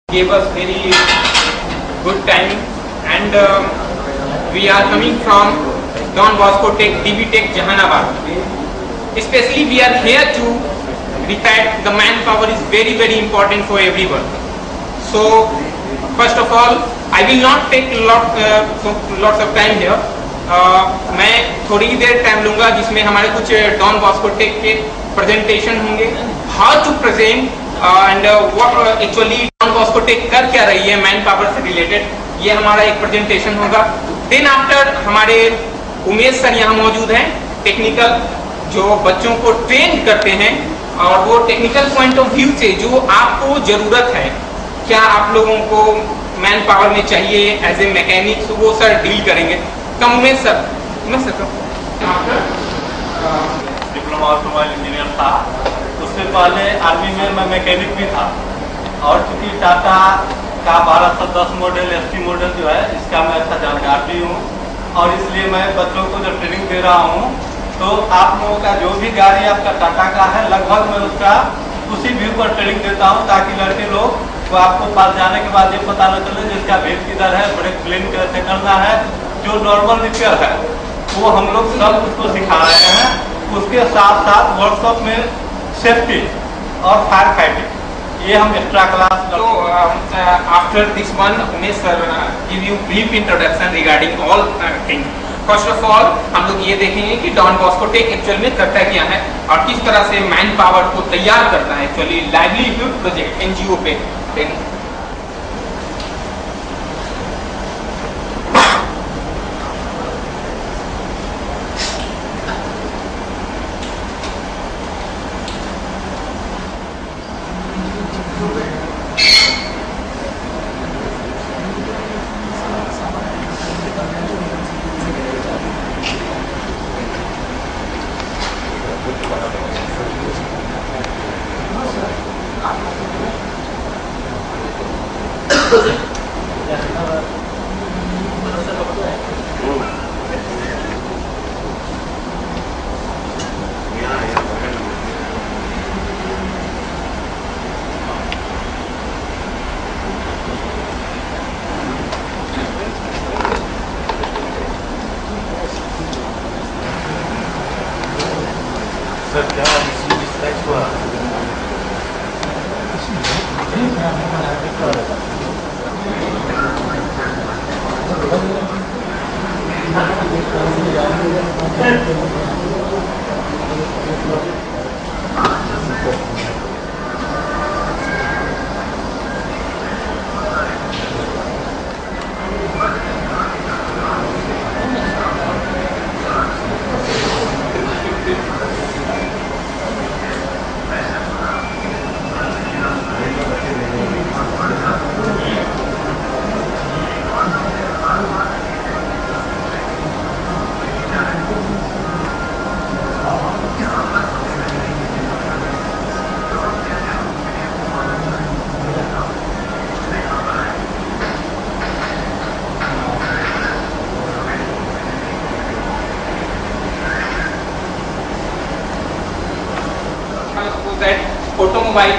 Gave us very good time, and we are coming from Don Bosco Tech, DB Tech, Jahanabad. Especially we are here to recite the manpower is very important for everyone. So first of all, I will not take lots of time here. मैं थोड़ी ही देर time लूंगा जिसमें हमारे कुछ Don Bosco tech के presentation होंगे, how to present and what actually Don Bosco tech कर क्या रही है मैन पावर से रिलेटेड, ये हमारा एक प्रेजेंटेशन होगा. देन आफ्टर हमारे उमेश सर यहाँ मौजूद हैं, टेक्निकल जो बच्चों को ट्रेन करते हैं, और वो टेक्निकल पॉइंट ऑफ व्यू से जो आपको जरूरत है, क्या आप लोगों को मैन पावर में चाहिए एज ए मैकेनिक, वो सर डील करेंगे. Come Umesh sir. Diploma automobile engineer था. उससे पहले आर्मी में मैं मैकेनिक भी था, और चूंकि टाटा का 1210 मॉडल एसटी मॉडल जो है इसका मैं अच्छा जानकार भी हूँ, और इसलिए मैं बच्चों को जो ट्रेनिंग दे रहा हूँ, तो आप लोगों का जो भी गाड़ी आपका टाटा का है लगभग मैं उसका उसी व्यू पर ट्रेनिंग देता हूँ, ताकि लड़के लोग तो आपको पास जाने के बाद ये पता न चले जिसका भेद किधर है, ब्रेक प्लेन कैसे करना है, जो नॉर्मल रिपेयर है वो हम लोग सब उसको सिखा रहे हैं. उसके साथ साथ वर्कशॉप में सेफ्टी और फायर फाइटिंग ये हम extra class. So after this one, Umesh sir give you brief introduction regarding all things. First of all, हम लोग ये देखेंगे कि डॉन बॉस्को टेक एक्चुअल में करता क्या है और किस तरह से मैन पावर को तैयार करता है एक्चुअली लाइवलीहुड प्रोजेक्ट एनजीओ पे. Automobile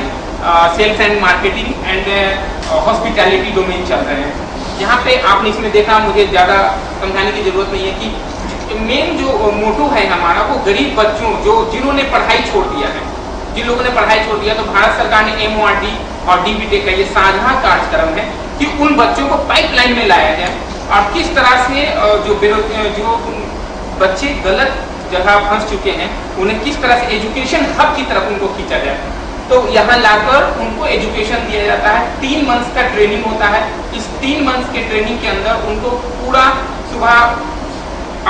sales and marketing and hospitality domain चल रहे हैं. यहाँ पे आपने इसमें देखा, मुझे ज़्यादा समझाने की जरूरत नहीं है कि मेन जो मोटो है हमारा वो गरीब बच्चों जिन्होंने पढ़ाई छोड़ दिया है, जिन लोगों ने पढ़ाई छोड़ दिया, तो भारत सरकार ने MORD और DB Tech का ये साझा कार्यक्रम है कि उन बच्चों को पाइपलाइन में लाया जाए और किस तरह से जो बच्चे गलत जगह फंस चुके हैं उन्हें किस तरह से एजुकेशन हब की तरफ उनको खींचा जाए. तो यहाँ लाकर उनको एजुकेशन दिया जाता है. 3 मंथ्स का ट्रेनिंग होता है. इस 3 मंथ्स के ट्रेनिंग के अंदर उनको पूरा सुबह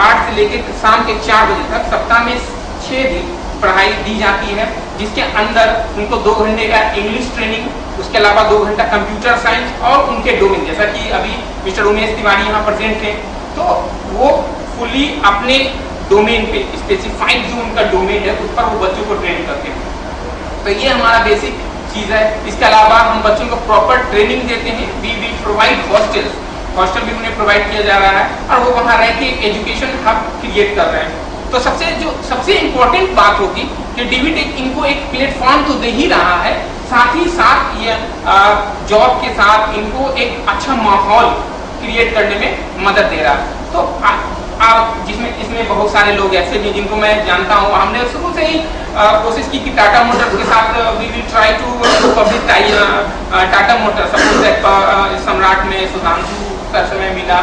8 से लेकर शाम के 4 बजे तक सप्ताह में 6 दिन पढ़ाई दी जाती है, जिसके अंदर उनको 2 घंटे का इंग्लिश ट्रेनिंग, उसके अलावा 2 घंटा कंप्यूटर साइंस और उनके डोमेन, जैसा कि अभी मिस्टर उमेश तिवारी यहाँ प्रेजेंट थे, तो वो फुली अपने डोमेन पे स्पेसिफाइड जो उनका डोमेन है उस पर वो बच्चों को ट्रेन करते हैं. तो ये हमारा बेसिक चीज है. इसके अलावा हम बच्चों को प्रॉपर ट्रेनिंग देते हैं. वी विल प्रोवाइड हॉस्टल भी उन्हें प्रोवाइड किया जा रहा है, और वो वहाँ रह के एजुकेशन हब क्रिएट कर रहे हैं. तो सबसे इम्पोर्टेंट बात होगी कि DB Tech इनको एक प्लेटफॉर्म तो दे ही रहा है, साथ ही साथ ये जॉब के साथ इनको एक अच्छा माहौल क्रिएट करने में मदद दे रहा है। तो जिसमें इसमें बहुत सारे लोग ऐसे भी जिनको मैं जानता हूँ, हमने शुरू से ही कोशिश की कि टाटा मोटर्स के साथ we will try to public Tata motors. Suppose Samrat में सुधांशु सर से मैं मिला,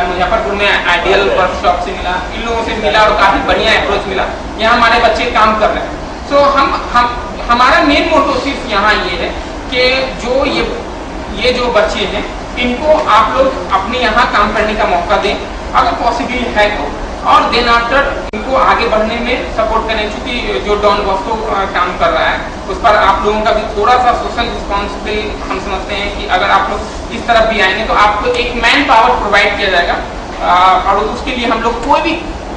मुजफ्फरपुर में आइडियल वर्कशॉप से मिला, इन लोगों से मिला और काफी बढ़िया अप्रोच मिला। यहाँ हमारे बच्चे काम कर रहे हैं। सो हमारा मेन मोटो सिर्फ यहाँ ये है कि जो ये जो बच्चे हैं इनको आप लोग अपने यहाँ काम करने का मौका दें अगर पॉसिबल है तो, और देन आफ्टर इनको आगे बढ़ने में सपोर्ट करें। क्योंकि जो डॉन बॉस्को काम कर रहा है उस पर आप लोगों का भी थोड़ा सा सोशल रिस्पॉन्सिबिलिटी हम समझते हैं कि अगर आप लोग इस तरफ भी आएंगे तो आपको एक मैन पावर प्रोवाइड किया जाएगा और उसके लिए हम लोग कोई भी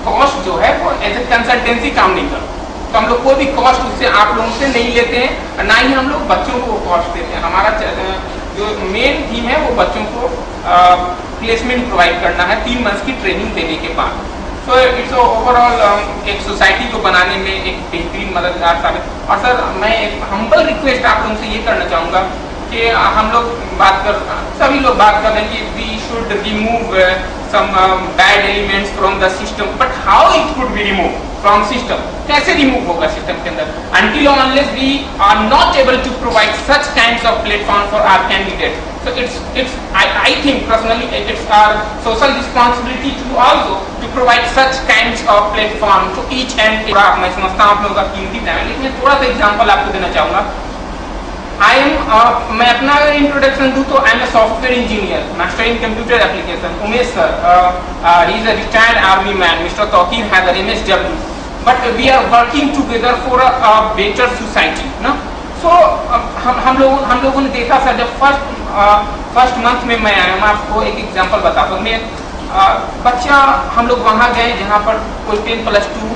कॉस्ट जो है वो एज ए कंसल्टेंसी काम नहीं करते। तो हम लोग कोई भी कॉस्ट उससे आप लोगों से नहीं लेते हैं, ना ही हम लोग बच्चों को कॉस्ट देते हैं। हमारा जो मेन थीम है वो बच्चों को प्लेसमेंट प्रोवाइड करना है 3 मंथ्स की ट्रेनिंग देने के बाद। सो इट्स ओवरऑल एक सोसाइटी को बनाने में एक बेहतरीन मददगार साबित। और सर मैं एक हम्बल रिक्वेस्ट आप लोगों से ये करना चाहूँगा कि हम लोग सभी लोग बात कर रहे हैं कि we should remove some bad elements from the system, but how it could be remove from system? कैसे रिमूव होगा सिस्टम के अंदर? until or unless we are not able to provide such kinds of platform for our candidates. So I think personally it's our social responsibility to also to provide such kinds of platform to each and every। मैं समझता हूँ आप लोगों का कीमती time है, लेकिन थोड़ा सा एग्जांपल आपको देना चाहूँगा। मैं अपना इंट्रोडक्शन दूं तो I am a software engineer master in computer application. Umesh sir he is a retired army man, mister Tauqeer Haider MSW, but we are working together for a better society ना। सो हम लोगों ने देखा सर, जब फर्स्ट मंथ में मैं आया, मैं आपको एक एग्जांपल बताता हूँ। बच्चा हम लोग वहाँ गए जहाँ पर कोई 10+2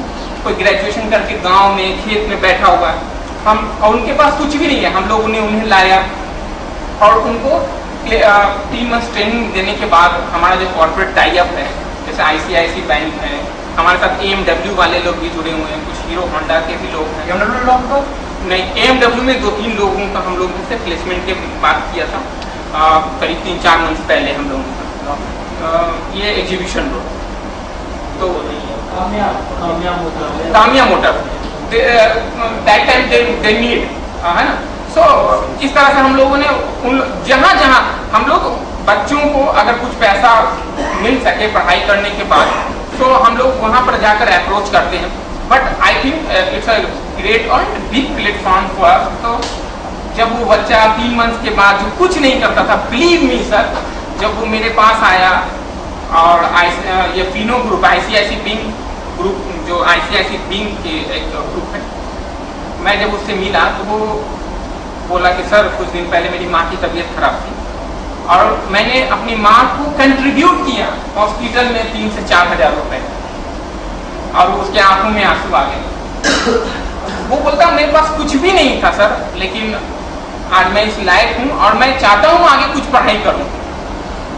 कोई ग्रेजुएशन करके गाँव में खेत में बैठा हुआ है, और उनके पास कुछ भी नहीं है। हम लोगों ने उन्हें लाया और उनको 3 मंथ ट्रेनिंग देने के बाद हमारा जो कॉर्पोरेट टाई अप है, जैसे ICICI बैंक है, हमारे साथ AMW वाले लोग भी जुड़े हुए हैं, कुछ हीरो होंडा के भी लोग हैं। AMW लोग तो नहीं, AMW में 2-3 लोगों का हम लोगों से प्लेसमेंट के बात किया था करीब 3-4 मंथ पहले हम लोगों का। ये एग्जीबिशन रोड तो Kamiya motor that time they need है ना। सो इस तरह से हम लोगों ने जहाँ हम लोग बच्चों को अगर कुछ पैसा मिल सके पढ़ाई करने के बाद, तो हम लोग वहाँ पर जाकर अप्रोच करते हैं। But I think it's a great और बिग प्लेटफॉर्म फॉर अस। तो जब वो बच्चा 3 मंथ के बाद जो कुछ नहीं करता था, बिलीव मी सर, जब वो मेरे पास आया और ये Fino group ICICI bank group, जो ICICI बैंक के एक ग्रुप है, मैं जब उससे मिला तो वो बोला कि सर कुछ दिन पहले मेरी माँ की तबीयत खराब थी और मैंने अपनी माँ को कंट्रीब्यूट किया हॉस्पिटल में 3 से 4 हज़ार रुपए, और उसके आंखों में आंसू आ गए। वो बोलता मेरे पास कुछ भी नहीं था सर, लेकिन आज मैं इस लायक हूँ और मैं चाहता हूँ आगे कुछ पढ़ाई करूँ।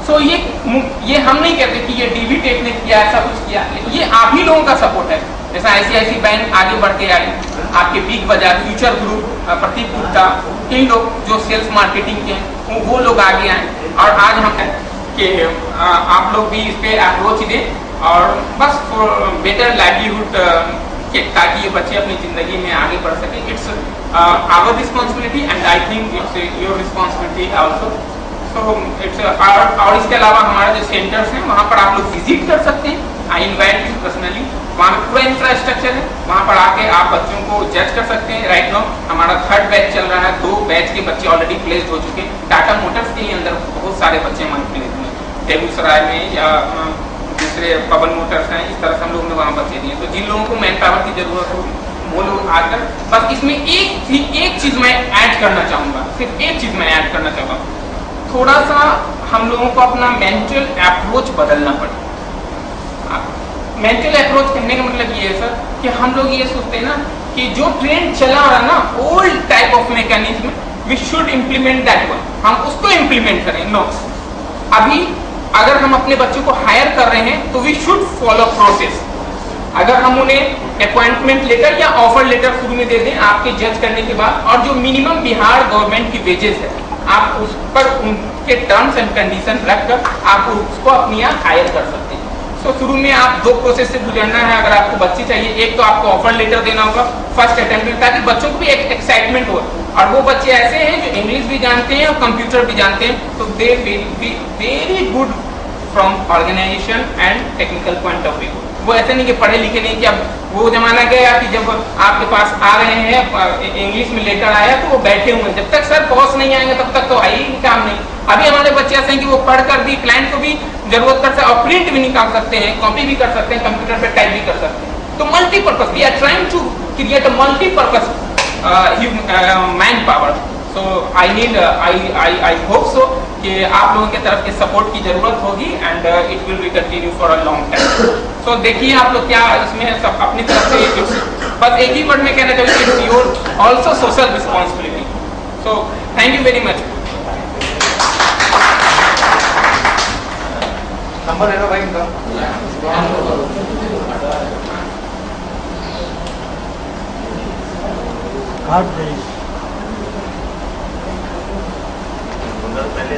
सो ये हम नहीं कहते कि ये DB टेक ने किया, ऐसा कुछ किया, ये आप ही लोगों का सपोर्ट है। जैसा ICICI बैंक आगे बढ़ के आई, आपके बिग बाजार, फ्यूचर ग्रुप, प्रतीक गुप्ता, इन लोग जो सेल्स मार्केटिंग के हैं वो लोग आगे आए, और आज हम कि आप लोग भी इस पे अप्रोच दें और बस बेटर लाइवलीहुड ताकि ये बच्चे अपनी जिंदगी में आगे बढ़ सके। It's our responsibility and I think it's your responsibility also. So it's और इसके अलावा हमारे जो सेंटर्स हैं वहाँ पर आप लोग विजिट कर सकते हैं। आई इन्वाइट यू पर्सनली, वहाँ पर पूरा इंफ्रास्ट्रक्चर है, वहाँ पर आके आप बच्चों को जज कर सकते हैं। राइट नाउ हमारा 3rd बैच चल रहा है, 2 बैच के बच्चे ऑलरेडी प्लेस्ड हो चुके हैं। टाटा मोटर्स के अंदर बहुत सारे बच्चे हमारे प्लेस हुए, बेगूसराय में या दूसरे पवन मोटर्स हैं, इस तरह से हम लोगों ने वहाँ बच्चे दिए। तो जिन लोगों को मैन पावर की जरूरत होगी वो लोग आकर, बस इसमें एक चीज मैं ऐड करना चाहूँगा, सिर्फ एक चीज मैं ऐड करना चाहूँगा, थोड़ा सा हम लोगों को अपना मेंटल अप्रोच बदलना पड़ेगा। मेंटल अप्रोच कहने का मतलब ये है सर कि हम लोग ये सोचते हैं ना कि जो ट्रेंड चला रहा ना, old type of mechanism, we should implement that one, हम उसको इम्प्लीमेंट करें। नो, अभी अगर हम अपने बच्चों को हायर कर रहे हैं तो वी शुड फॉलो प्रोसेस। अगर हम उन्हें अपॉइंटमेंट लेटर या ऑफर लेटर शुरू में दे दें आपके जज करने के बाद, और जो मिनिमम बिहार गवर्नमेंट की वेजेस है आप उस पर उनके टर्म्स एंड कंडीशन रखकर आप उसको अपनी यहाँ हायर कर सकते हैं। सो शुरू में आप 2 प्रोसेस से गुजरना है अगर आपको बच्ची चाहिए। एक तो आपको ऑफर लेटर देना होगा फर्स्ट अटेम्प्ट में, ताकि बच्चों को भी एक एक्साइटमेंट हो, और वो बच्चे ऐसे हैं जो इंग्लिश भी जानते हैं और कंप्यूटर भी जानते हैं, तो they will be very good from organisation and technical point of view. वो ऐसे नहीं कि पढ़े लिखे नहीं, कि अब वो जमाना गया कि जब आपके पास आ रहे हैं इंग्लिश में लेटर आया तो वो बैठे हुए हैं, जब तक सर बॉस नहीं आएंगे तब तक तो आई ही काम नहीं। अभी हमारे बच्चे ऐसे हैं कि वो पढ़कर भी क्लाइंट को भी जरूरत कर सकते हैं और प्रिंट भी निकाल सकते हैं, कॉपी भी कर सकते हैं, कंप्यूटर पे टाइप भी कर सकते हैं। तो multipurpose, we are trying to create a multipurpose manpower. So I hope so कि आप लोगों की तरफ के सपोर्ट की जरूरत होगी, and it will be continue for a long time. So देखिए आप लोग क्या इसमें सब अपनी तरफ से, बस एक ही वर्ड में कहना चाहिए, it's your also social responsibility. So thank you very much. Number है ना भाई इनका? कार्ड दे पहले